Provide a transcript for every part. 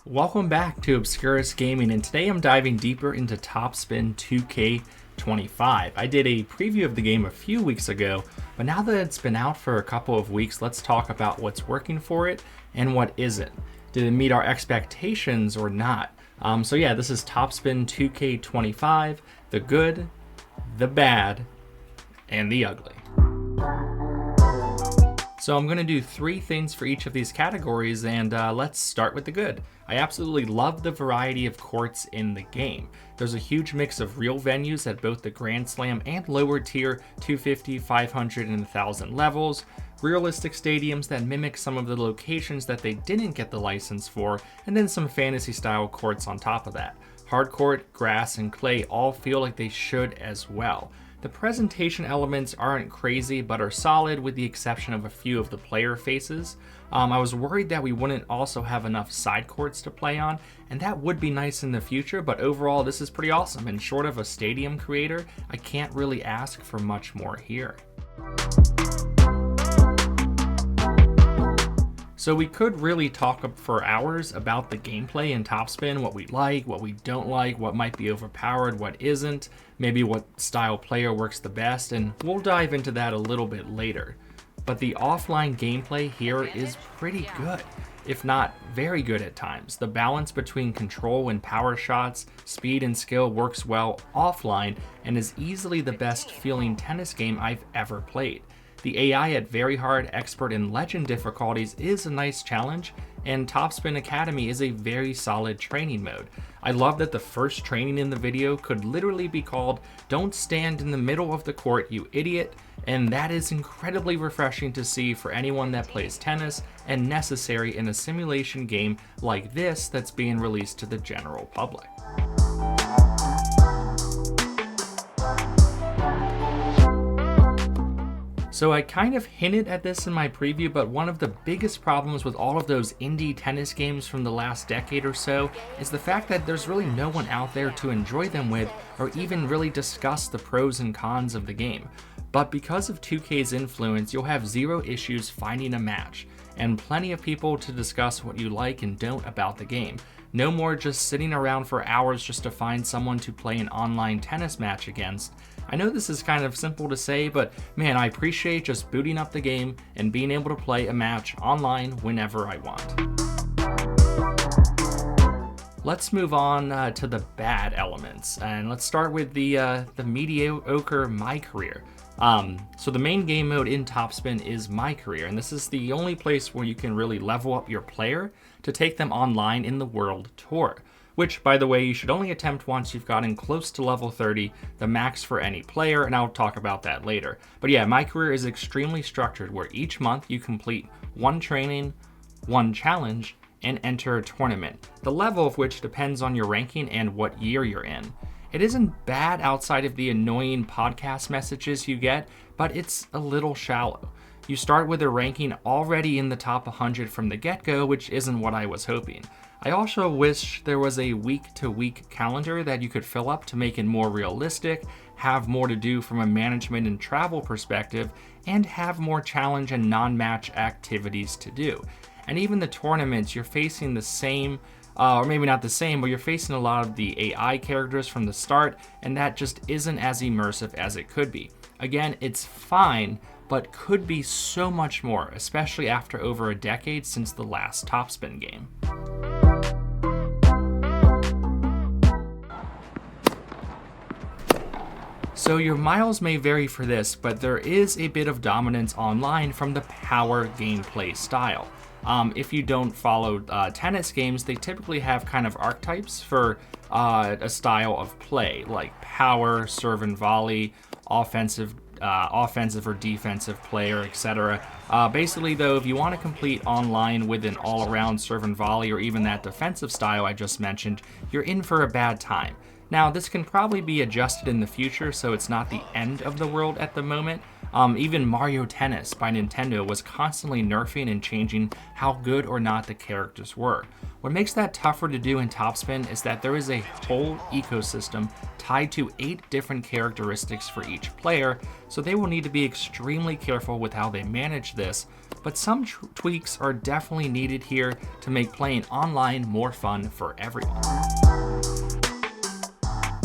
Welcome back to Obscurus Gaming, and today I'm diving deeper into TopSpin 2K25. I did a preview of the game a few weeks ago, but now that it's been out for a couple of weeks, let's talk about what's working for it and what isn't. Did it meet our expectations or not? This is TopSpin 2K25, the good, the bad, and the ugly. So I'm going to do 3 things for each of these categories, and let's start with the good. I absolutely love the variety of courts in the game. There's a huge mix of real venues at both the Grand Slam and lower tier 250, 500, and 1000 levels, realistic stadiums that mimic some of the locations that they didn't get the license for, and then some fantasy style courts on top of that. Hard court, grass, and clay all feel like they should as well. The presentation elements aren't crazy, but are solid with the exception of a few of the player faces. I was worried that we wouldn't also have enough side courts to play on, and that would be nice in the future, but overall this is pretty awesome, and short of a stadium creator, I can't really ask for much more here. So we could really talk for hours about the gameplay in TopSpin, what we like, what we don't like, what might be overpowered, what isn't, maybe what style player works the best, and we'll dive into that a little bit later. But the offline gameplay here is pretty good, if not very good at times. The balance between control and power shots, speed and skill works well offline, and is easily the best feeling tennis game I've ever played. The AI at very hard, expert, and legend difficulties is a nice challenge, and TopSpin Academy is a very solid training mode. I love that the first training in the video could literally be called "Don't stand in the middle of the court, you idiot," and that is incredibly refreshing to see for anyone that plays tennis and necessary in a simulation game like this that's being released to the general public. So I kind of hinted at this in my preview, but one of the biggest problems with all of those indie tennis games from the last decade or so is the fact that there's really no one out there to enjoy them with or even really discuss the pros and cons of the game. But because of 2K's influence, you'll have zero issues finding a match, and plenty of people to discuss what you like and don't about the game. No more just sitting around for hours just to find someone to play an online tennis match against. I know this is kind of simple to say, but man, I appreciate just booting up the game and being able to play a match online whenever I want. Let's move on to the bad elements, and let's start with the Mediocre MyCareer. So the main game mode in TopSpin is MyCareer, and this is the only place where you can really level up your player to take them online in the World Tour. Which, by the way, you should only attempt once you've gotten close to level 30, the max for any player, and I'll talk about that later. But yeah, MyCareer is extremely structured, where each month you complete one training, one challenge, and enter a tournament, the level of which depends on your ranking and what year you're in. It isn't bad outside of the annoying podcast messages you get, but it's a little shallow. You start with a ranking already in the top 100 from the get-go, which isn't what I was hoping. I also wish there was a week-to-week calendar that you could fill up to make it more realistic, have more to do from a management and travel perspective, and have more challenge and non-match activities to do. And even the tournaments, you're facing the same, or maybe not the same, but you're facing a lot of the AI characters from the start, and that just isn't as immersive as it could be. Again, it's fine, but could be so much more, especially after over a decade since the last TopSpin game. So your miles may vary for this, but there is a bit of dominance online from the power gameplay style. If you don't follow tennis games, they typically have kind of archetypes for a style of play, like power, serve and volley, offensive or defensive player, etc. Basically though, if you want to complete online with an all-around serve and volley or even that defensive style I just mentioned, you're in for a bad time. Now, this can probably be adjusted in the future, so it's not the end of the world at the moment. Even Mario Tennis by Nintendo was constantly nerfing and changing how good or not the characters were. What makes that tougher to do in TopSpin is that there is a whole ecosystem tied to 8 different characteristics for each player, so they will need to be extremely careful with how they manage this, but some tweaks are definitely needed here to make playing online more fun for everyone.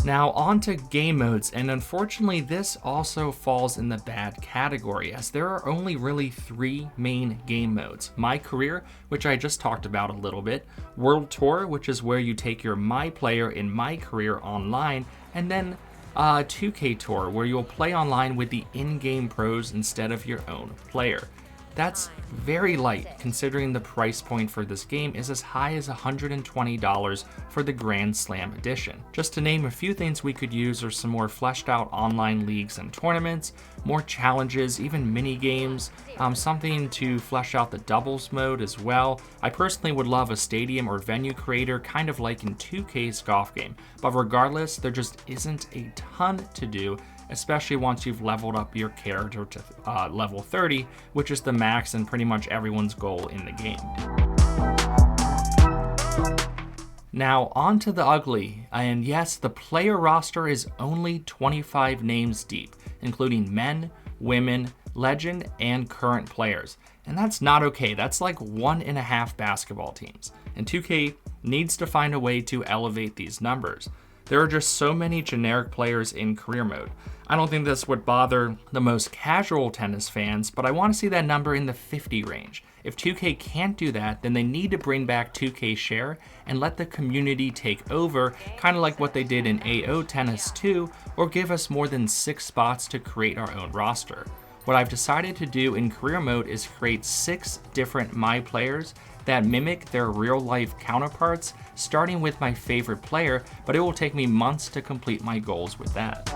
Now on to game modes, and unfortunately this also falls in the bad category, as there are only really 3 main game modes. My Career, which I just talked about a little bit, World Tour, which is where you take your My Player in My Career online, and then 2K Tour, where you'll play online with the in-game pros instead of your own player. That's very light, considering the price point for this game is as high as $120 for the Grand Slam edition. Just to name a few things we could use are some more fleshed out online leagues and tournaments, more challenges, even mini games, something to flesh out the doubles mode as well. I personally would love a stadium or venue creator, kind of like in 2K's golf game, but regardless, there just isn't a ton to do, especially once you've leveled up your character to level 30, which is the max and pretty much everyone's goal in the game. Now on to the ugly, and yes, the player roster is only 25 names deep, including men, women, legend, and current players. And that's not okay, that's like 1.5 basketball teams. And 2K needs to find a way to elevate these numbers. There are just so many generic players in career mode. I don't think this would bother the most casual tennis fans, but I want to see that number in the 50 range. If 2K can't do that, then they need to bring back 2K Share and let the community take over, kind of like what they did in AO Tennis 2, or give us more than 6 spots to create our own roster. What I've decided to do in career mode is create 6 different My Players that mimic their real life counterparts, starting with my favorite player, but it will take me months to complete my goals with that.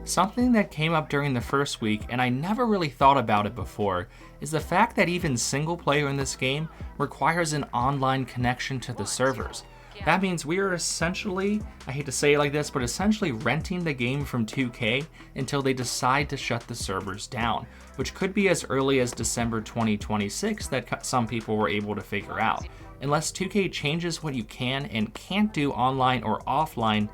Something that came up during the first week, and I never really thought about it before, is the fact that even single player in this game requires an online connection to the servers. That means we are essentially, I hate to say it like this, but essentially renting the game from 2K until they decide to shut the servers down, which could be as early as December 2026 that some people were able to figure out. Unless 2K changes what you can and can't do online or offline,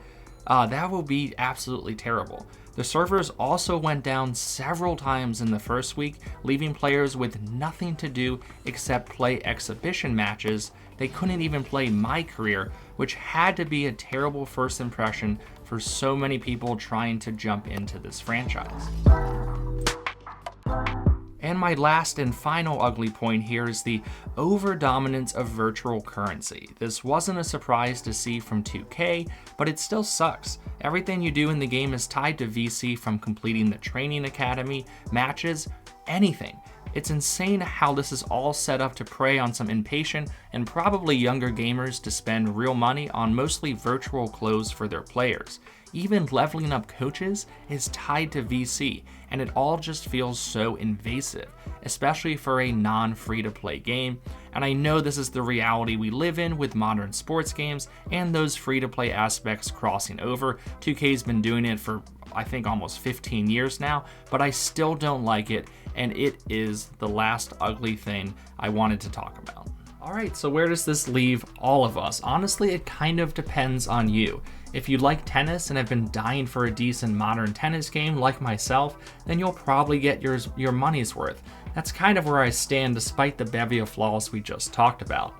that will be absolutely terrible. The servers also went down several times in the first week, leaving players with nothing to do except play exhibition matches. They couldn't even play My Career, which had to be a terrible first impression for so many people trying to jump into this franchise. And my last and final ugly point here is the overdominance of virtual currency. This wasn't a surprise to see from 2K, but it still sucks. Everything you do in the game is tied to VC, from completing the training academy, matches, anything. It's insane how this is all set up to prey on some impatient and probably younger gamers to spend real money on mostly virtual clothes for their players. Even leveling up coaches is tied to VC, and it all just feels so invasive, especially for a non-free-to-play game. And I know this is the reality we live in with modern sports games and those free-to-play aspects crossing over. 2K's been doing it for, I think, almost 15 years now, but I still don't like it, and it is the last ugly thing I wanted to talk about. Alright, so where does this leave all of us? Honestly, it kind of depends on you. If you like tennis and have been dying for a decent modern tennis game like myself, then you'll probably get your money's worth. That's kind of where I stand despite the bevy of flaws we just talked about.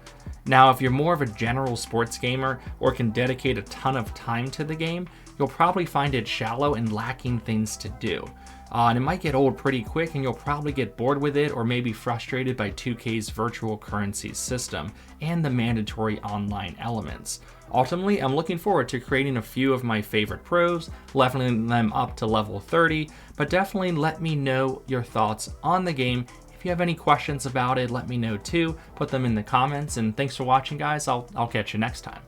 Now, if you're more of a general sports gamer or can dedicate a ton of time to the game, you'll probably find it shallow and lacking things to do. And it might get old pretty quick, and you'll probably get bored with it or maybe frustrated by 2K's virtual currency system and the mandatory online elements. Ultimately, I'm looking forward to creating a few of my favorite pros, leveling them up to level 30, but definitely let me know your thoughts on the game. If you have any questions about it, let me know too. Put them in the comments, and thanks for watching, guys. I'll catch you next time.